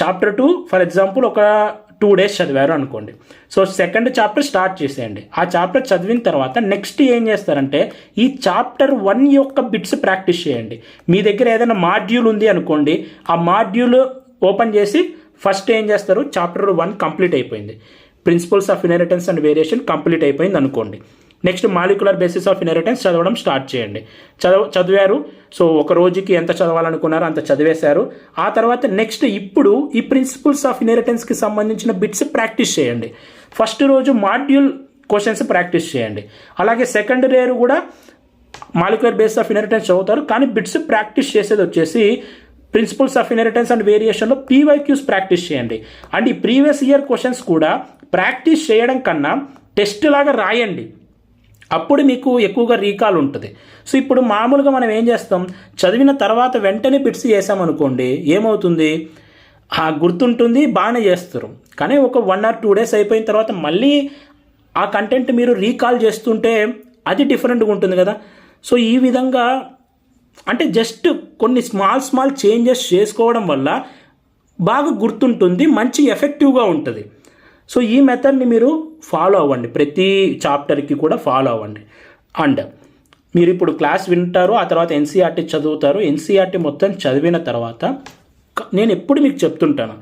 చాప్టర్ 2 ఫర్ ఎగ్జాంపుల్ ఒక 2 days చదివారు అనుకోండి. సో సెకండ్ చాప్టర్ స్టార్ట్ చేసేయండి. ఆ చాప్టర్ చదివిన తర్వాత నెక్స్ట్ ఏం చేస్తారంటే ఈ చాప్టర్ 1 యొక్క బిట్స్ ప్రాక్టీస్ చేయండి. మీ దగ్గర ఏదైనా మాడ్యూల్ ఉంది అనుకోండి, ఆ మాడ్యూల్ ఓపెన్ చేసి ఫస్ట్ ఏం చేస్తారు, చాప్టర్ 1 కంప్లీట్ అయిపోయింది, principles of inheritance and variation complete అయిపోయింది అనుకోండి. Next molecular basis of inheritance చదవడం స్టార్ట్ చేయండి. చదివారు. సో ఒక రోజుకి ఎంత చదవాలనుకున్నారో అంత చదివేశారు. ఆ తర్వాత నెక్స్ట్ ఇప్పుడు ఈ ప్రిన్సిపల్స్ ఆఫ్ ఇన్హెరిటెన్స్కి సంబంధించిన బిట్స్ ప్రాక్టీస్ చేయండి. ఫస్ట్ రోజు మాడ్యూల్ క్వశ్చన్స్ ప్రాక్టీస్ చేయండి. అలాగే సెకండ్ డే కూడా మాలిక్యులర్ బేసిస్ ఆఫ్ ఇన్హెరిటెన్స్ చదువుతారు, కానీ బిట్స్ ప్రాక్టీస్ చేసేది వచ్చేసి ప్రిన్సిపల్స్ ఆఫ్ ఇన్హెరిటెన్స్ అండ్ వేరియేషన్లో పీవైక్యూస్ ప్రాక్టీస్ చేయండి. అండ్ ఈ ప్రీవియస్ ఇయర్ క్వశ్చన్స్ కూడా ప్రాక్టీస్ చేయడం కన్నా టెస్ట్ లాగా రాయండి, అప్పుడు మీకు ఎక్కువగా రీకాల్ ఉంటుంది. సో ఇప్పుడు మామూలుగా మనం ఏం చేస్తాం, చదివిన తర్వాత వెంటనే బిట్స్ చేసామనుకోండి, ఏమవుతుంది, గుర్తుంటుంది, బాగానే చేస్తారు, కానీ ఒక 1 or 2 days అయిపోయిన తర్వాత మళ్ళీ ఆ కంటెంట్ మీరు రీకాల్ చేస్తుంటే అది డిఫరెంట్గా ఉంటుంది కదా. సో ఈ విధంగా అంటే జస్ట్ కొన్ని స్మాల్ చేంజెస్ చేసుకోవడం వల్ల బాగా గుర్తుంటుంది, మంచి ఎఫెక్టివ్గా ఉంటుంది. సో ఈ మెథడ్ని మీరు ఫాలో అవ్వండి, ప్రతి చాప్టర్కి కూడా ఫాలో అవ్వండి. అండ్ మీరు ఇప్పుడు క్లాస్ వింటారు, ఆ తర్వాత ఎన్సీఆర్టీ చదువుతారు. ఎన్సీఆర్టీ మొత్తం చదివిన తర్వాత నేను ఎప్పుడు మీకు చెప్తుంటాను,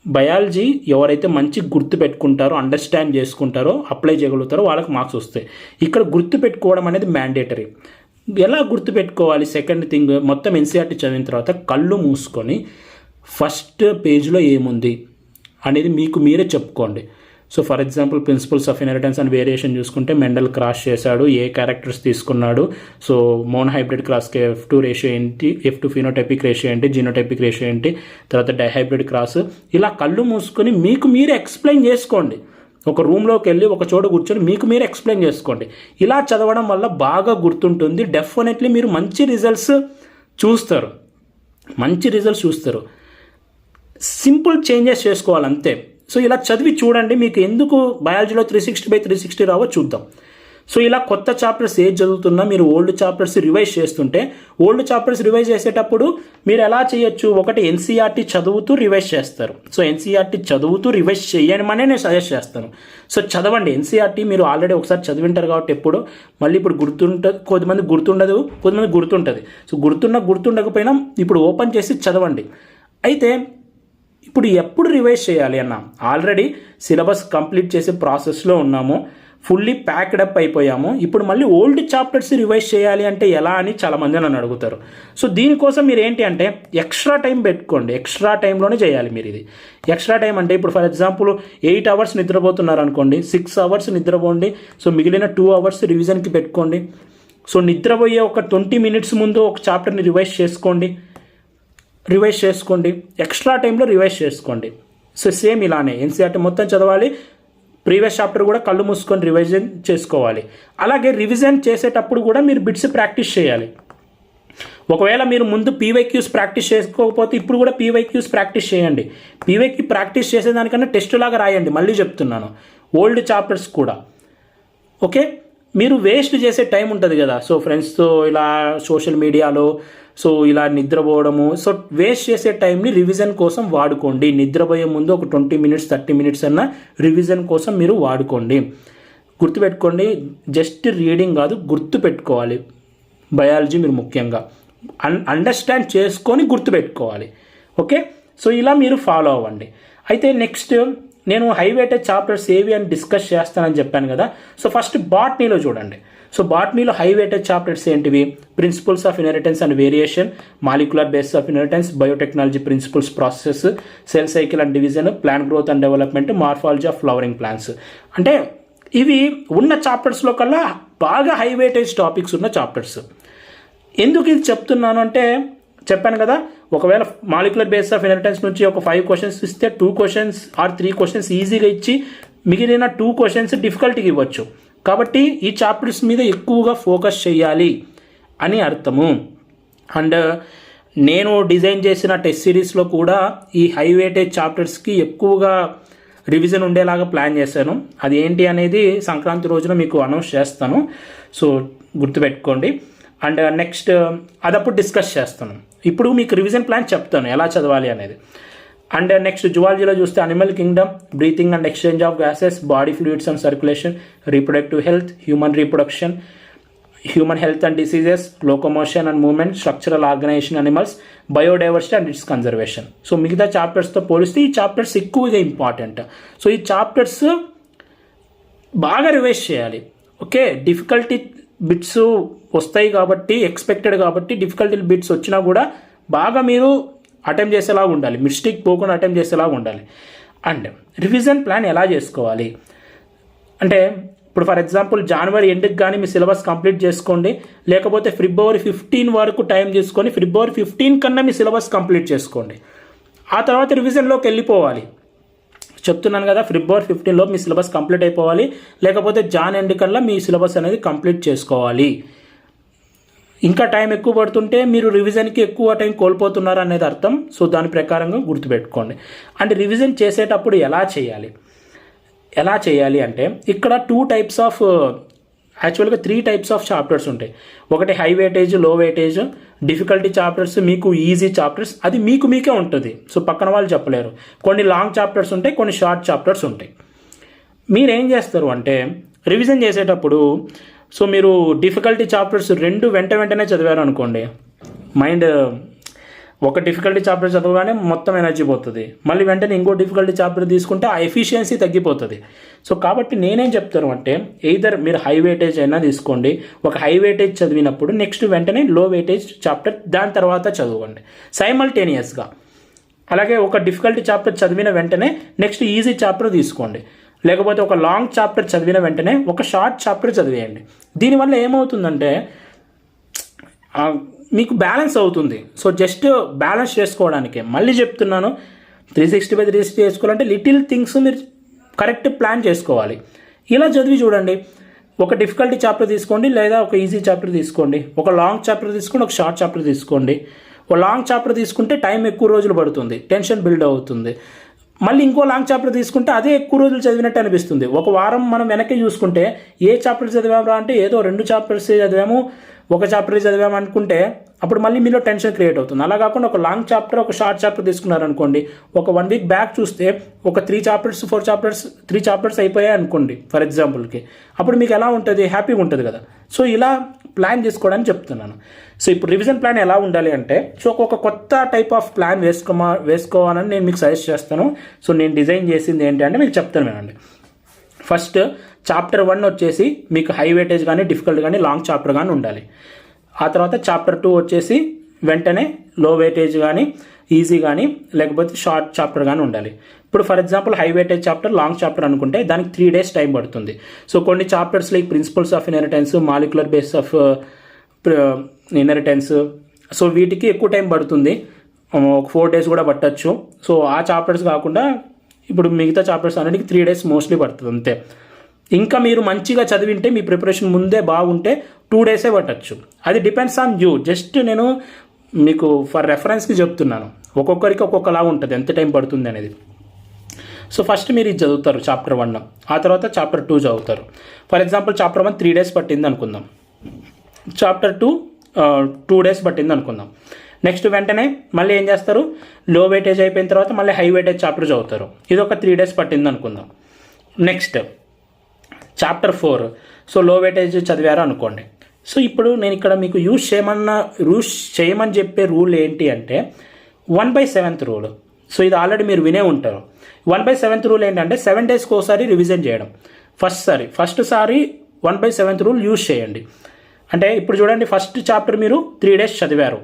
బయాలజీ ఎవరైతే మంచి గుర్తు పెట్టుకుంటారో, అండర్స్టాండ్ చేసుకుంటారో, అప్లై చేయగలుగుతారో వాళ్ళకి మార్క్స్ వస్తాయి. ఇక్కడ గుర్తు పెట్టుకోవడం అనేది మ్యాండేటరీ. ఎలా గుర్తుపెట్టుకోవాలి, సెకండ్ థింగ్, మొత్తం ఎన్సీఆర్టీ చదివిన తర్వాత కళ్ళు మూసుకొని ఫస్ట్ పేజ్లో ఏముంది అనేది మీకు మీరే చెప్పుకోండి. So for example principles of inheritance and variation చూసుకుంటే మెండల్ క్రాస్ చేశాడు, ఏ క్యారెక్టర్స్ తీసుకున్నాడు, సో మోనోహైబ్రిడ్ క్రాస్కి F2 రేషియో ఏంటి, F2 ఫినోటైపిక్ రేషియో ఏంటి, జీనోటైపిక్ రేషియో ఏంటి, తర్వాత డైహైబ్రిడ్ క్రాస్, ఇలా కళ్ళు మూసుకొని మీకు మీరే ఎక్స్ప్లెయిన్ చేసుకోండి. ఒక రూమ్లోకి వెళ్ళి ఒక చోట కూర్చొని మీకు మీరు ఎక్స్ప్లెయిన్ చేసుకోండి. ఇలా చదవడం వల్ల బాగా గుర్తుంటుంది. డెఫినెట్లీ మీరు మంచి రిజల్ట్స్ చూస్తారు. సింపుల్ చేంజెస్ చేసుకోవాలి అంతే. సో ఇలా చదివి చూడండి, మీకు ఎందుకు బయాలజీలో 360/360 రావో చూద్దాం. సో ఇలా కొత్త చాప్టర్స్ ఏది చదువుతున్నా మీరు ఓల్డ్ చాప్టర్స్ రివైజ్ చేస్తుంటే, ఓల్డ్ చాప్టర్స్ రివైజ్ చేసేటప్పుడు మీరు ఎలా చేయొచ్చు, ఒకటి ఎన్సీఆర్టీ చదువుతూ రివైజ్ చేస్తారు. సో ఎన్సీఆర్టీ చదువుతూ రివైజ్ చేయమనే నేను సజెస్ట్ చేస్తాను. సో చదవండి ఎన్సీఆర్టీ, మీరు ఆల్రెడీ ఒకసారి చదివింటారు కాబట్టి ఎప్పుడు మళ్ళీ ఇప్పుడు గుర్తుంటుంది, కొద్దిమంది గుర్తుండదు, కొద్దిమంది గుర్తుంటుంది. సో గుర్తుండకపోయినా ఇప్పుడు ఓపెన్ చేసి చదవండి. అయితే ఇప్పుడు ఎప్పుడు రివైజ్ చేయాలి అన్న, ఆల్రెడీ సిలబస్ కంప్లీట్ చేసే ప్రాసెస్లో ఉన్నాము, ఫుల్లీ ప్యాక్డ్ అప్ అయిపోయాము. ఇప్పుడు మళ్ళీ ఓల్డ్ చాప్టర్స్ రివైజ్ చేయాలి అంటే ఎలా అని చాలామంది నన్ను అడుగుతారు. సో దీనికోసం మీరు ఏంటి అంటే ఎక్స్ట్రా టైం పెట్టుకోండి, ఎక్స్ట్రా టైంలోనే చేయాలి మీరు. ఇది ఎక్స్ట్రా టైం అంటే ఇప్పుడు ఫర్ ఎగ్జాంపుల్ 8 hours నిద్రపోతున్నారు అనుకోండి, 6 hours నిద్రపోండి, సో మిగిలిన 2 hours రివిజన్కి పెట్టుకోండి. సో నిద్రపోయే ఒక 20 minutes ముందు ఒక చాప్టర్ని రివైజ్ చేసుకోండి, ఎక్స్ట్రా టైంలో రివైజ్ చేసుకోండి. సో సేమ్ ఇలానే ఎన్సీఆర్టీ మొత్తం చదవాలి, ప్రీవియస్ చాప్టర్ కూడా కళ్ళు మూసుకొని రివిజన్ చేసుకోవాలి. అలాగే రివిజన్ చేసేటప్పుడు కూడా మీరు బిట్స్ ప్రాక్టీస్ చేయాలి. ఒకవేళ మీరు ముందు పీవైక్యూస్ ప్రాక్టీస్ చేసుకోకపోతే ఇప్పుడు కూడా పీవైక్యూస్ ప్రాక్టీస్ చేయండి. పీవైక్యూ ప్రాక్టీస్ చేసేదానికన్నా టెస్ట్ లాగా రాయండి, మళ్ళీ చెప్తున్నాను, ఓల్డ్ చాప్టర్స్ కూడా. ఓకే, మీరు వేస్ట్ చేసే టైం ఉంటుంది కదా, సో ఫ్రెండ్స్తో ఇలా సోషల్ మీడియాలో సో ఇలా నిద్రపోవడము, సో వేస్ట్ చేసే టైంని రివిజన్ కోసం వాడుకోండి. నిద్రపోయే ముందు ఒక 20 minutes 30 minutes అన్న రివిజన్ కోసం మీరు వాడుకోండి. గుర్తుపెట్టుకోండి, జస్ట్ రీడింగ్ కాదు, గుర్తుపెట్టుకోవాలి. బయాలజీ మీరు ముఖ్యంగా అండర్స్టాండ్ చేసుకొని గుర్తుపెట్టుకోవాలి. ఓకే, సో ఇలా మీరు ఫాలో అవ్వండి. అయితే నెక్స్ట్ నేను హై వెయిటేజ్ చాప్టర్స్ ఏవి అని డిస్కస్ చేస్తానని చెప్పాను కదా. సో ఫస్ట్ బాటనీలో చూడండి. సో బాటనీలో హై వెయిటేజ్ చాప్టర్స్ ఏంటివి, principles of inheritance and variation, molecular basis of inheritance, biotechnology principles process, cell cycle and division, plant growth and development, morphology of flowering plants. అంటే ఇవి ఉన్న చాప్టర్స్లో కల్లా బాగా హై వెయిటేజ్ టాపిక్స్ ఉన్న చాప్టర్స్. ఎందుకు ఇది చెప్తున్నాను అంటే చెప్పాను కదా, ఒకవేళ మాలిక్యులర్ బేసిస్ ఆఫ్ ఇన్హెరిటెన్స్ నుంచి ఒక 5 questions ఇస్తే 2 questions or 3 questions ఈజీగా ఇచ్చి మిగిలిన 2 questions డిఫికల్ట్గా ఇవ్వచ్చు. కాబట్టి ఈ చాప్టర్స్ మీద ఎక్కువగా ఫోకస్ చేయాలి అని అర్థము. అండ్ నేను డిజైన్ చేసిన టెస్ట్ సిరీస్లో కూడా ఈ హై వెయిటేజ్ చాప్టర్స్కి ఎక్కువగా రివిజన్ ఉండేలాగా ప్లాన్ చేశాను. అది ఏంటి అనేది సంక్రాంతి రోజున మీకు అనౌన్స్ చేస్తాను, సో గుర్తుపెట్టుకోండి. అండ్ నెక్స్ట్ అదప్పుడు డిస్కస్ చేస్తాను. ఇప్పుడు మీకు రివిజన్ ప్లాన్ చెప్తాను ఎలా చదవాలి అనేది. అండ్ నెక్స్ట్ జువాలజీలో చూస్తే animal kingdom, breathing and exchange of gases, body fluids and circulation, reproductive health, human reproduction, human health and diseases, locomotion and movement, structural organisation animals, biodiversity and its conservation. So మిగతా చాప్టర్స్తో పోలిస్తే ఈ చాప్టర్స్ ఎక్కువగా ఇంపార్టెంట్. సో ఈ చాప్టర్స్ బాగా రివైజ్ చేయాలి. ఓకే, డిఫికల్టీ బిట్స్ వస్తాయి కాబట్టి, ఎక్స్పెక్టెడ్ కాబట్టి డిఫికల్టీ బిట్స్ వచ్చినా కూడా బాగా మీరు అటెంప్ట్ చేసేలాగా ఉండాలి, మిస్టేక్ పోకుండా అటెంప్ట్ చేసేలాగా ఉండాలి. అండ్ రివిజన్ ప్లాన్ ఎలా చేసుకోవాలి అంటే, ఇప్పుడు ఫర్ ఎగ్జాంపుల్ జనవరి ఎండ్కి కానీ మీ సిలబస్ కంప్లీట్ చేసుకోండి, లేకపోతే ఫిబ్రవరి 15 వరకు టైం తీసుకొని ఫిబ్రవరి 15 కన్నా మీ సిలబస్ కంప్లీట్ చేసుకోండి. ఆ తర్వాత రివిజన్లోకి వెళ్ళిపోవాలి. చెప్తున్నాను కదా, ఫిబ్రవరి 15లో మీ సిలబస్ కంప్లీట్ అయిపోవాలి, లేకపోతే జాన్ ఎండ్ కల్లా మీ సిలబస్ అనేది కంప్లీట్ చేసుకోవాలి. ఇంకా టైం ఎక్కువ పడుతుంటే మీరు రివిజన్కి ఎక్కువ టైం కోల్పోతున్నారు అనేది అర్థం. సో దాని ప్రకారంగా గుర్తుపెట్టుకోండి. అండ్ రివిజన్ చేసేటప్పుడు ఎలా చేయాలి అంటే, ఇక్కడ 2 types ఆఫ్ యాక్చువల్గా 3 types ఆఫ్ చాప్టర్స్ ఉంటాయి. ఒకటి హై వెయిటేజ్, లో వెయిటేజ్, డిఫికల్టీ చాప్టర్స్, మీకు ఈజీ చాప్టర్స్, అది మీకే ఉంటుంది. సో పక్కన వాళ్ళు చెప్పలేరు. కొన్ని లాంగ్ చాప్టర్స్ ఉంటాయి, కొన్ని షార్ట్ చాప్టర్స్ ఉంటాయి. మీరేం చేస్తారు అంటే, రివిజన్ చేసేటప్పుడు సో మీరు డిఫికల్టీ చాప్టర్స్ 2 వెంటనే చదివారు అనుకోండి, మైండ్ ఒక డిఫికల్టీ చాప్టర్ చదవగానే మొత్తం ఎనర్జీ పోతుంది. మళ్ళీ వెంటనే ఇంకో డిఫికల్టీ చాప్టర్ తీసుకుంటే ఆ ఎఫిషియన్సీ తగ్గిపోతుంది. సో కాబట్టి నేనేం చెప్తాను అంటే, ఎయిదర్ మీరు హై వెయిటేజ్ అయినా తీసుకోండి. ఒక హై వెయిటేజ్ చదివినప్పుడు నెక్స్ట్ వెంటనే లో వెయిటేజ్ చాప్టర్ దాని తర్వాత చదవండి సైమల్టేనియస్గా. అలాగే ఒక డిఫికల్టీ చాప్టర్ చదివిన వెంటనే నెక్స్ట్ ఈజీ చాప్టర్ తీసుకోండి. లేకపోతే ఒక లాంగ్ చాప్టర్ చదివిన వెంటనే ఒక షార్ట్ చాప్టర్ చదివేయండి. దీనివల్ల ఏమవుతుందంటే మీకు బ్యాలెన్స్ అవుతుంది. సో జస్ట్ బ్యాలెన్స్ చేసుకోవడానికి మళ్ళీ చెప్తున్నాను, 360/360 చేసుకోవాలంటే లిటిల్ థింగ్స్ మీరు కరెక్ట్ ప్లాన్ చేసుకోవాలి. ఇలా చదివి చూడండి. ఒక డిఫికల్టీ చాప్టర్ తీసుకోండి, లేదా ఒక ఈజీ చాప్టర్ తీసుకోండి. ఒక లాంగ్ చాప్టర్ తీసుకోండి, ఒక షార్ట్ చాప్టర్ తీసుకోండి. ఒక లాంగ్ చాప్టర్ తీసుకుంటే టైం ఎక్కువ రోజులు పడుతుంది, టెన్షన్ బిల్డ్ అవుతుంది. మళ్ళీ ఇంకో లాంగ్ చాప్టర్ తీసుకుంటే అదే ఎక్కువ రోజులు చదివినట్టు అనిపిస్తుంది. ఒక వారం మనం వెనక్కి చూసుకుంటే ఏ చాప్టర్ చదివామరా అంటే ఏదో 2 చాప్టర్స్ చదివాము, ఒక చాప్టర్ చదివాము అనుకుంటే అప్పుడు మళ్ళీ మీలో టెన్షన్ క్రియేట్ అవుతుంది. అలా కాకుండా ఒక లాంగ్ చాప్టర్, ఒక షార్ట్ చాప్టర్ తీసుకున్నారనుకోండి, ఒక 1 week బ్యాక్ చూస్తే ఒక 3 చాప్టర్స్ అయిపోయాయి అనుకోండి ఫర్ ఎగ్జాంపుల్కి. అప్పుడు మీకు ఎలా ఉంటుంది, హ్యాపీగా ఉంటుంది కదా. సో ఇలా ప్లాన్ చేసుకోవడానికి చెప్తున్నాను. సో ఇప్పుడు రివిజన్ ప్లాన్ ఎలా ఉండాలి అంటే, సో ఒక కొత్త టైప్ ఆఫ్ ప్లాన్ వేసుకోవాలని నేను మీకు సజెస్ట్ చేస్తాను. సో నేను డిజైన్ చేసింది ఏంటి అంటే మీకు చెప్తాను వినండి. ఫస్ట్ చాప్టర్ 1 వచ్చేసి మీకు హై వెయిటేజ్ కానీ, డిఫికల్ట్ కానీ, లాంగ్ చాప్టర్ కానీ ఉండాలి. ఆ తర్వాత చాప్టర్ 2 వచ్చేసి వెంటనే లో వెయిటేజ్ కానీ, ఈజీ కానీ, లేకపోతే షార్ట్ చాప్టర్ కానీ ఉండాలి. ఇప్పుడు for example high weightage chapter, long chapter అనుకుంటే దానికి 3 days టైం పడుతుంది. సో కొన్ని chapters like principles of inheritance, molecular base of inheritance, so వీటికి ఎక్కువ టైం పడుతుంది, ఒక 4 days కూడా పట్టచ్చు. సో ఆ చాప్టర్స్ కాకుండా ఇప్పుడు మిగతా చాప్టర్స్ అన్నిటికీ 3 days మోస్ట్లీ పడుతుంది అంతే. ఇంకా మీరు మంచిగా చదివింటే, మీ ప్రిపరేషన్ ముందే బాగుంటే 2 days పట్టచ్చు. అది డిపెండ్స్ ఆన్ యూ. జస్ట్ నేను మీకు ఫర్ రెఫరెన్స్కి చెప్తున్నాను, ఒక్కొక్కరికి ఒక్కొక్కలా ఉంటుంది ఎంత టైం పడుతుంది అనేది. సో ఫస్ట్ మీరు ఇది చదువుతారు చాప్టర్ 1, ఆ తర్వాత చాప్టర్ 2 చదువుతారు. ఫర్ ఎగ్జాంపుల్ చాప్టర్ 1 3 days పట్టింది అనుకుందాం, చాప్టర్ 2 2 days పట్టింది అనుకుందాం. నెక్స్ట్ వెంటనే మళ్ళీ ఏం చేస్తారు, లో వెయిటేజ్ అయిపోయిన తర్వాత మళ్ళీ హై వెయిటేజ్ చాప్టర్ చదువుతారు. ఇది ఒక 3 days పట్టింది అనుకుందాం. నెక్స్ట్ చాప్టర్ 4, సో లో వెయిటేజ్ చదివారు అనుకోండి. సో ఇప్పుడు నేను ఇక్కడ మీకు యూజ్ చేయమని చెప్పే రూల్ ఏంటి అంటే 1/7 రూల్. సో ఇది ఆల్రెడీ మీరు వినే ఉంటారు. 1/7 రూల్ ఏంటంటే 7 daysకి ఒకసారి రివిజన్ చేయడం. ఫస్ట్ సారి 1/7 రూల్ యూజ్ చేయండి. అంటే ఇప్పుడు చూడండి, ఫస్ట్ చాప్టర్ మీరు 3 days చదివారు,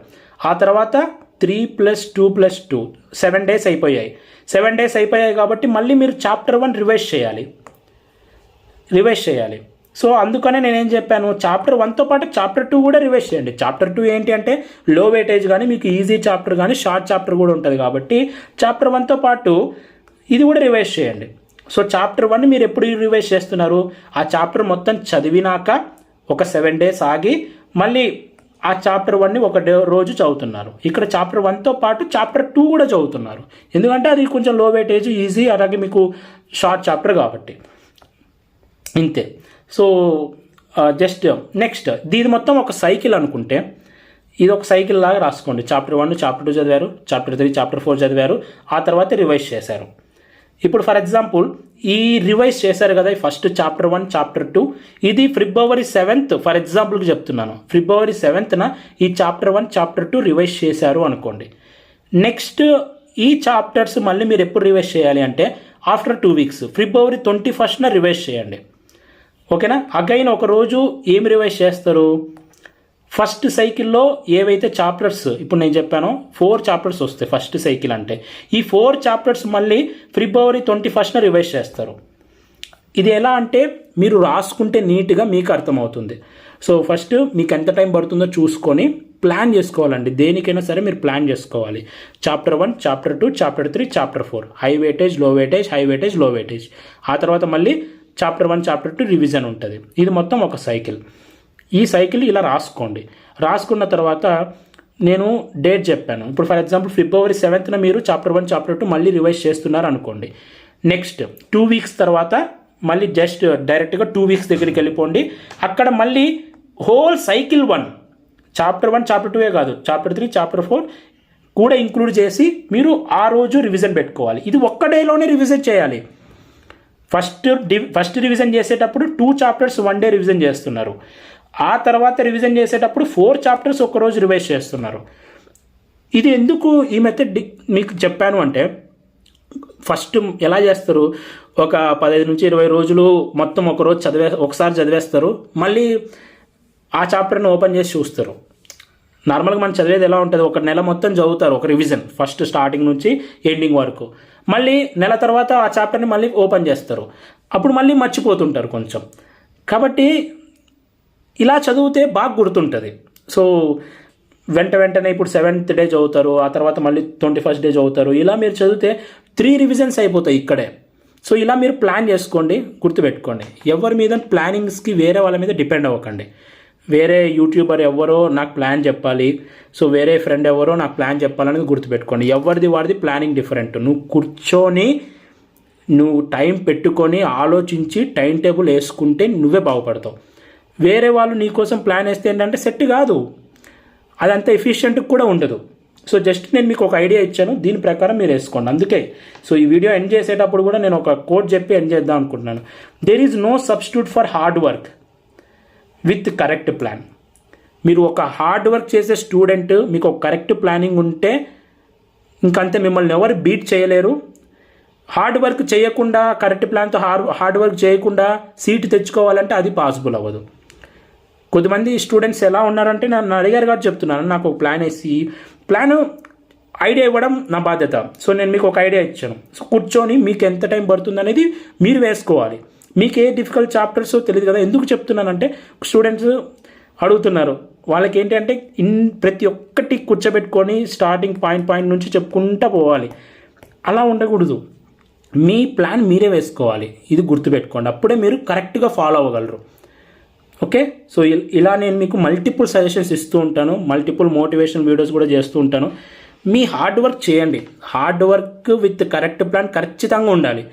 ఆ తర్వాత 3 + 2 + 2 7 days అయిపోయాయి. 7 days అయిపోయాయి కాబట్టి మళ్ళీ మీరు చాప్టర్ 1 రివైజ్ చేయాలి. సో అందుకనే నేనేం చెప్పాను, చాప్టర్ 1తో పాటు చాప్టర్ 2 కూడా రివైజ్ చేయండి. చాప్టర్ 2 ఏంటి అంటే లో వెయిటేజ్ కానీ, మీకు ఈజీ చాప్టర్ కానీ, షార్ట్ చాప్టర్ కూడా ఉంటుంది కాబట్టి చాప్టర్ 1తో పాటు ఇది కూడా రివైజ్ చేయండి. సో చాప్టర్ 1 మీరు ఎప్పుడు రివైజ్ చేస్తున్నారు, ఆ చాప్టర్ మొత్తం చదివినాక ఒక 7 days ఆగి మళ్ళీ ఆ చాప్టర్ 1ని ఒక రోజు చదువుతున్నారు. ఇక్కడ చాప్టర్ 1తో పాటు చాప్టర్ 2 కూడా చదువుతున్నారు, ఎందుకంటే అది కొంచెం లో వెయిటేజ్, ఈజీ, అలాగే మీకు షార్ట్ చాప్టర్ కాబట్టి. ఇంతే. సో జస్ట్ నెక్స్ట్ దీని మొత్తం ఒక సైకిల్ అనుకుంటే ఇది ఒక సైకిల్ లాగా రాసుకోండి. చాప్టర్ 1 చాప్టర్ 2 చదివారు, చాప్టర్ 3 చాప్టర్ 4 చదివారు, ఆ తర్వాత రివైజ్ చేశారు. ఇప్పుడు ఫర్ ఎగ్జాంపుల్ ఈ రివైజ్ చేశారు కదా, ఫస్ట్ చాప్టర్ 1 చాప్టర్ 2 ఇది ఫిబ్రవరి 7th ఫర్ ఎగ్జాంపుల్కి చెప్తున్నాను, ఫిబ్రవరి 7th ఈ చాప్టర్ 1 చాప్టర్ 2 రివైజ్ చేశారు అనుకోండి. నెక్స్ట్ ఈ చాప్టర్స్ మళ్ళీ మీరు ఎప్పుడు రివైజ్ చేయాలి అంటే ఆఫ్టర్ 2 weeks ఫిబ్రవరి 21st రివైజ్ చేయండి. ఓకేనా? అగైన్ ఒకరోజు ఏం రివైజ్ చేస్తారు, ఫస్ట్ సైకిల్లో ఏవైతే చాప్టర్స్ ఇప్పుడు నేను చెప్పానో 4 చాప్టర్స్ వస్తాయి ఫస్ట్ సైకిల్ అంటే, ఈ 4 చాప్టర్స్ మళ్ళీ ఫిబ్రవరి 21st రివైజ్ చేస్తారు. ఇది ఎలా అంటే మీరు రాసుకుంటే నీట్గా మీకు అర్థమవుతుంది. సో ఫస్ట్ మీకు ఎంత టైం పడుతుందో చూసుకొని ప్లాన్ చేసుకోవాలండి. దేనికైనా సరే మీరు ప్లాన్ చేసుకోవాలి. Chapter 1 chapter 2 chapter 3 chapter 4 high weightage లో వెయిటేజ్, హై వెయిటేజ్ లో వెయిటేజ్, ఆ తర్వాత మళ్ళీ చాప్టర్ 1 చాప్టర్ 2 రివిజన్ ఉంటుంది. ఇది మొత్తం ఒక సైకిల్. ఈ సైకిల్ ఇలా రాసుకోండి. రాసుకున్న తర్వాత నేను డేట్ చెప్పాను. ఇప్పుడు ఫర్ ఎగ్జాంపుల్ ఫిబ్రవరి 7th మీరు చాప్టర్ 1 చాప్టర్ 2 మళ్ళీ రివైజ్ చేస్తున్నారు అనుకోండి. నెక్స్ట్ 2 weeks తర్వాత మళ్ళీ జస్ట్ డైరెక్ట్గా 2 weeks దగ్గరికి వెళ్ళిపోండి. అక్కడ మళ్ళీ హోల్ సైకిల్ 1 చాప్టర్ 1 చాప్టర్ 2 కాదు, చాప్టర్ 3 చాప్టర్ 4 కూడా ఇంక్లూడ్ చేసి మీరు ఆ రోజు రివిజన్ పెట్టుకోవాలి. ఇది ఒక్క డేలోనే రివిజన్ చేయాలి. ఫస్ట్ రివిజన్ చేసేటప్పుడు 2 చాప్టర్స్ 1 day రివిజన్ చేస్తున్నారు. ఆ తర్వాత రివిజన్ చేసేటప్పుడు 4 చాప్టర్స్ ఒకరోజు రివైజ్ చేస్తున్నారు. ఇది ఎందుకు ఈ మెథడ్ మీకు చెప్పాను అంటే, ఫస్ట్ ఎలా చేస్తారు, ఒక 15 నుంచి 20 రోజులు మొత్తం ఒకరోజు ఒకసారి చదివేస్తారు, మళ్ళీ ఆ చాప్టర్ని ఓపెన్ చేసి చూస్తారు. నార్మల్గా మనం చదివేది ఎలా ఉంటుంది, ఒక నెల మొత్తం చదువుతారు ఒక రివిజన్ ఫస్ట్ స్టార్టింగ్ నుంచి ఎండింగ్ వరకు, మళ్ళీ నెల తర్వాత ఆ చాప్టర్ని మళ్ళీ ఓపెన్ చేస్తారు, అప్పుడు మళ్ళీ మర్చిపోతుంటారు కొంచెం. కాబట్టి ఇలా చదివితే బాగా గుర్తుంటుంది. సో వెంటనే ఇప్పుడు 7th day చదువుతారు, ఆ తర్వాత మళ్ళీ 21st day చదువుతారు. ఇలా మీరు చదివితే 3 రివిజన్స్ అయిపోతాయి ఇక్కడే. సో ఇలా మీరు ప్లాన్ చేసుకోండి, గుర్తుపెట్టుకోండి. ఎవరి మీద ప్లానింగ్స్కి వేరే వాళ్ళ మీద డిపెండ్ అవ్వకండి. వేరే యూట్యూబర్ ఎవరో నాకు ప్లాన్ చెప్పాలి, సో వేరే ఫ్రెండ్ ఎవరో నాకు ప్లాన్ చెప్పాలనేది గుర్తుపెట్టుకోండి. ఎవరిది వాడిది ప్లానింగ్ డిఫరెంట్. నువ్వు కూర్చొని నువ్వు టైం పెట్టుకొని ఆలోచించి టైం టేబుల్ వేసుకుంటే నువ్వే బాగుపడతావు. వేరే వాళ్ళు నీకోసం ప్లాన్ వేస్తే ఏంటంటే సెట్ కాదు, అదంతా ఎఫిషియెంట్ కూడా ఉండదు. సో జస్ట్ నేను మీకు ఒక ఐడియా ఇచ్చాను, దీని ప్రకారం మీరు వేసుకోండి. అందుకే సో ఈ వీడియో ఎండ్ చేసేటప్పుడు కూడా నేను ఒక కోట్ చెప్పి ఎండ్ చేద్దాం అనుకుంటున్నాను. There is no substitute for hard work with correct plan. మీరు ఒక హార్డ్ వర్క్ చేసే స్టూడెంట్, మీకు ఒక కరెక్ట్ ప్లానింగ్ ఉంటే ఇంకంతే, మిమ్మల్ని ఎవరు బీట్ చేయలేరు. హార్డ్ వర్క్ చేయకుండా కరెక్ట్ ప్లాన్తో హార్డ్ వర్క్ చేయకుండా సీట్ తెచ్చుకోవాలంటే అది పాసిబుల్ అవ్వదు. కొద్దిమంది స్టూడెంట్స్ ఎలా ఉన్నారంటే నన్ను అడిగారు కాబట్టి చెప్తున్నాను, నాకు ఒక ప్లాన్ వేసి ఐడియా ఇవ్వడం నా బాధ్యత. సో నేను మీకు ఒక ఐడియా ఇచ్చాను. సో కూర్చొని మీకు ఎంత టైం పడుతుంది అనేది మీరు వేసుకోవాలి. మీకు ఏ డిఫికల్ట్ చాప్టర్స్ తెలియదు కదా. ఎందుకు చెప్తున్నానంటే స్టూడెంట్స్ అడుగుతున్నారు, వాళ్ళకి ఏంటి అంటే ప్రతి ఒక్కటి కూర్చోబెట్టుకొని స్టార్టింగ్ పాయింట్ నుంచి చెప్పుకుంటూ పోవాలి. అలా ఉండకూడదు. మీ ప్లాన్ మీరే వేసుకోవాలి. ఇది గుర్తుపెట్టుకోండి, అప్పుడే మీరు కరెక్ట్గా ఫాలో అవ్వగలరు. ఓకే, సో ఇలా నేను మీకు మల్టిపుల్ సజెషన్స్ ఇస్తూ ఉంటాను, మల్టిపుల్ మోటివేషన్ వీడియోస్ కూడా చేస్తూ ఉంటాను. మీ హార్డ్ వర్క్ చేయండి. Hard work with correct plan ఖచ్చితంగా ఉండాలి.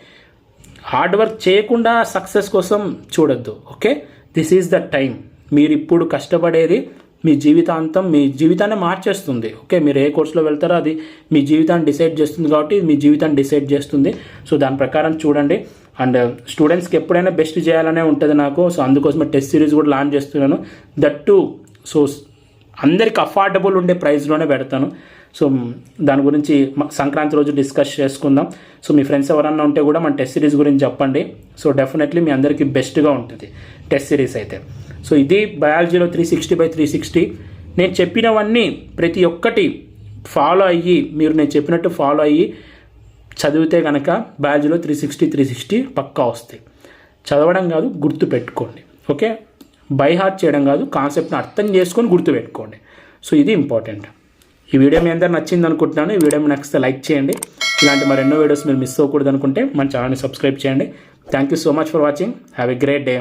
హార్డ్ వర్క్ చేయకుండా సక్సెస్ కోసం చూడొద్దు. Okay, this is the time. మీరు ఇప్పుడు కష్టపడేది మీ జీవితాన్ని మార్చేస్తుంది. ఓకే, మీరు ఏ కోర్సులో వెళ్తారో అది మీ జీవితాన్ని డిసైడ్ చేస్తుంది, కాబట్టి మీ జీవితాన్ని డిసైడ్ చేస్తుంది. సో దాని ప్రకారం చూడండి. అండ్ స్టూడెంట్స్కి ఎప్పుడైనా బెస్ట్ చేయాలనే ఉంటుంది నాకు. సో అందుకోసమే టెస్ట్ సిరీస్ కూడా లాంచ్ చేస్తున్నాను. దట్టు సో అందరికి అఫోర్డబుల్ ఉండే ప్రైస్లోనే పెడతాను. సో దాని గురించి సంక్రాంతి రోజు డిస్కస్ చేసుకుందాం. సో మీ ఫ్రెండ్స్ ఎవరన్నా ఉంటే కూడా మన టెస్ట్ సిరీస్ గురించి చెప్పండి. సో డెఫినెట్లీ మీ అందరికీ బెస్ట్గా ఉంటుంది టెస్ట్ సిరీస్ అయితే. సో ఇది బయాలజీలో 360/360. నేను చెప్పినవన్నీ ప్రతి ఒక్కటి ఫాలో అయ్యి, మీరు నేను చెప్పినట్టు ఫాలో అయ్యి చదివితే కనుక బయాలజీలో 360 పక్కా వస్తాయి. చదవడం కాదు, గుర్తు పెట్టుకోండి. ఓకే, బై హార్ట్ చేయడం కాదు, కాన్సెప్ట్ని అర్థం చేసుకొని గుర్తుపెట్టుకోండి. సో ఇది ఇంపార్టెంట్. ఈ వీడియో మీ అందరూ నచ్చింది అనుకుంటున్నాను. ఈ వీడియో మీకు నచ్చితే లైక్ చేయండి. ఇలాంటి మరెన్నో వీడియోస్ మీరు మిస్ అవ్వకూడదు అనుకుంటే మన ఛానల్ని సబ్స్క్రైబ్ చేయండి. Thank you so much for watching. Have a great day.